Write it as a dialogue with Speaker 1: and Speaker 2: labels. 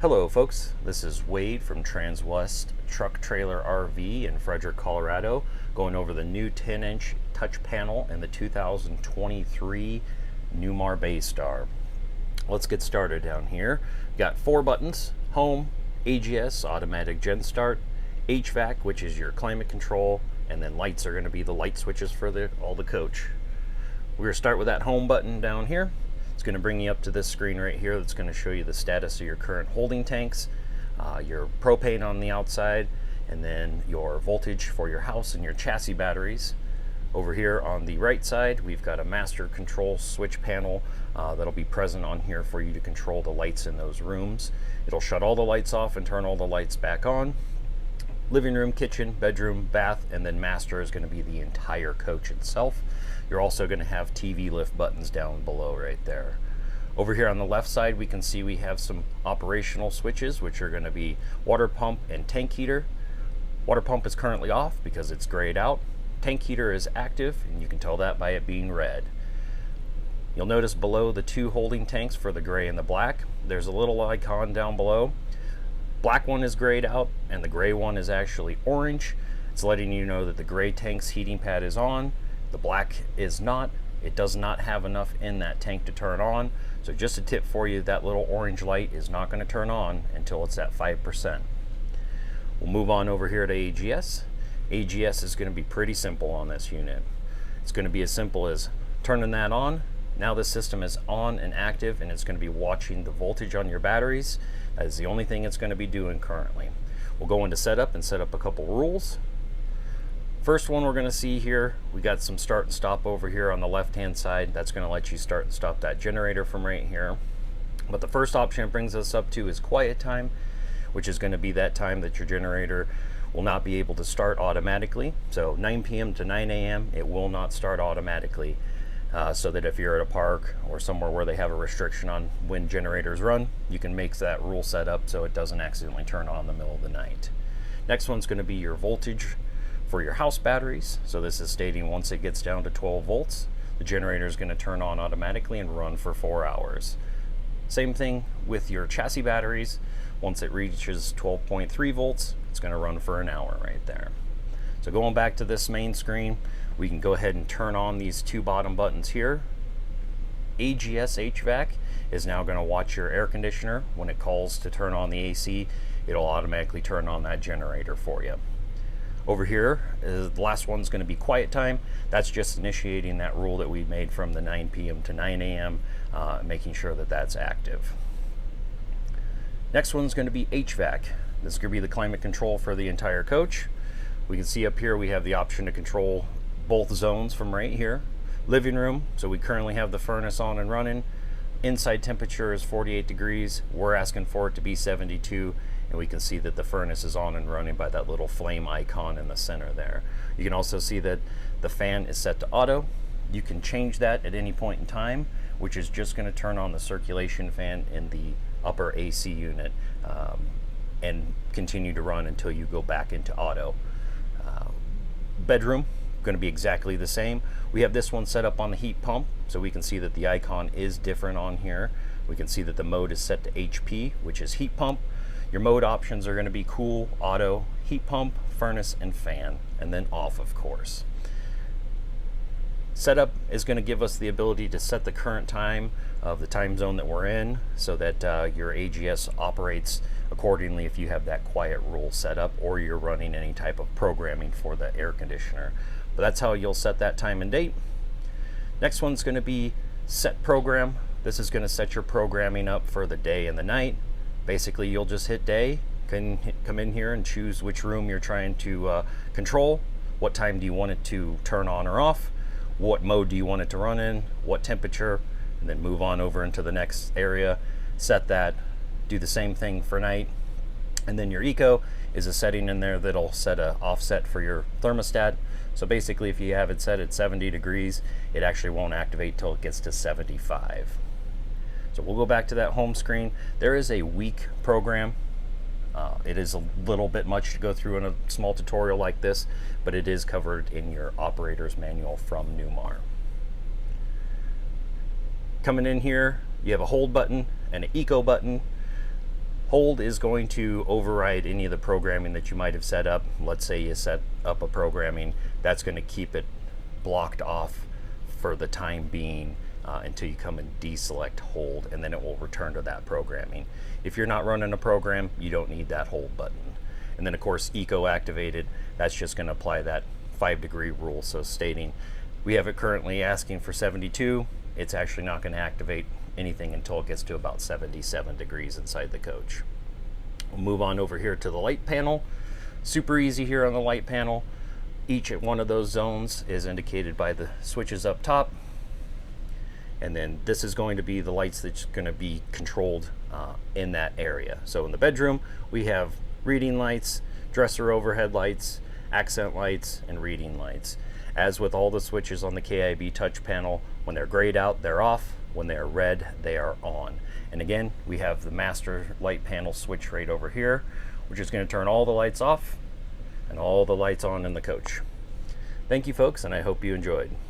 Speaker 1: Hello folks, this is Wade from Transwest Truck Trailer RV in Frederick, Colorado, going over the new 10-inch touch panel and the 2023 Newmar Baystar. Let's get started down here. Got 4 buttons: home, AGS, automatic gen start, HVAC, which is your climate control, and then lights are going to be the light switches for all the coach. We're going to start with that home button down here. It's going to bring you up to this screen right here that's going to show you the status of your current holding tanks, your propane on the outside, and then your voltage for your house and your chassis batteries. Over here on the right side, we've got a master control switch panel that'll be present on here for you to control the lights in those rooms. It'll shut all the lights off and turn all the lights back on. Living room, kitchen, bedroom, bath, and then master is going to be the entire coach itself. You're also going to have TV lift buttons down below right there. Over here on the left side, we can see we have some operational switches, which are going to be water pump and tank heater. Water pump is currently off because it's grayed out. Tank heater is active, and you can tell that by it being red. You'll notice below the 2 holding tanks for the gray and the black, there's a little icon down below. Black one is grayed out, and the gray one is actually orange. It's letting you know that the gray tank's heating pad is on. The black is not. It does not have enough in that tank to turn on. So just a tip for you, that little orange light is not going to turn on until it's at 5%. We'll move on over here to AGS. AGS is going to be pretty simple on this unit. It's going to be as simple as turning that on. Now the system is on and active, and it's going to be watching the voltage on your batteries. That is the only thing it's going to be doing currently. We'll go into setup and set up a couple rules. First one we're going to see here, we got some start and stop over here on the left hand side. That's going to let you start and stop that generator from right here. But the first option it brings us up to is quiet time, which is going to be that time that your generator will not be able to start automatically. So 9 p.m. to 9 a.m. it will not start automatically, so that if you're at a park or somewhere where they have a restriction on when generators run, you can make that rule set up so it doesn't accidentally turn on in the middle of the night. Next one's going to be your voltage for your house batteries. So this is stating once it gets down to 12 volts, the generator is going to turn on automatically and run for 4 hours. Same thing with your chassis batteries. Once it reaches 12.3 volts, it's going to run for an hour right there. So going back to this main screen, we can go ahead and turn on these 2 bottom buttons here. AGS HVAC is now going to watch your air conditioner. When it calls to turn on the AC, it'll automatically turn on that generator for you. Over here, the last one's going to be quiet time. That's just initiating that rule that we made from the 9 p.m. to 9 a.m., making sure that that's active. Next one's going to be HVAC. This is going to be the climate control for the entire coach. We can see up here we have the option to control both zones from right here. Living room, so we currently have the furnace on and running. Inside temperature is 48 degrees. We're asking for it to be 72. And we can see that the furnace is on and running by that little flame icon in the center there. You can also see that the fan is set to auto. You can change that at any point in time, which is just going to turn on the circulation fan in the upper AC unit and continue to run until you go back into auto. Bedroom, going to be exactly the same. We have this one set up on the heat pump, so we can see that the icon is different on here. We can see that the mode is set to HP, which is heat pump. Your mode options are going to be cool, auto, heat pump, furnace, and fan, and then off, of course. Setup is going to give us the ability to set the current time of the time zone that we're in so that your AGS operates accordingly if you have that quiet rule set up or you're running any type of programming for the air conditioner. But that's how you'll set that time and date. Next one's going to be set program. This is going to set your programming up for the day and the night. Basically, you'll just hit day, come in here and choose which room you're trying to control. What time do you want it to turn on or off? What mode do you want it to run in? What temperature? And then move on over into the next area. Set that. Do the same thing for night. And then your eco is a setting in there that'll set a offset for your thermostat. So basically, if you have it set at 70 degrees, it actually won't activate till it gets to 75. So we'll go back to that home screen. There is a week program. It is a little bit much to go through in a small tutorial like this, but it is covered in your operator's manual from Newmar. Coming in here, you have a hold button and an eco button. Hold is going to override any of the programming that you might have set up. Let's say you set up a programming that's going to keep it blocked off for the time being until you come and deselect hold, and then it will return to that programming. If you're not running a program, you don't need that hold button. And then of course eco activated, that's just going to apply that 5-degree rule. So stating we have it currently asking for 72, it's actually not going to activate anything until it gets to about 77 degrees inside the coach. We'll move on over here to the light panel. Super easy here on the light panel. Each one of those zones is indicated by the switches up top, and then this is going to be the lights that's going to be controlled in that area. So in the bedroom we have reading lights, dresser overhead lights, accent lights, and reading lights. As with all the switches on the KIB touch panel, when they're grayed out, they're off. When they are red, they are on. And again, we have the master light panel switch right over here, which is going to turn all the lights off and all the lights on in the coach. Thank you folks, and I hope you enjoyed.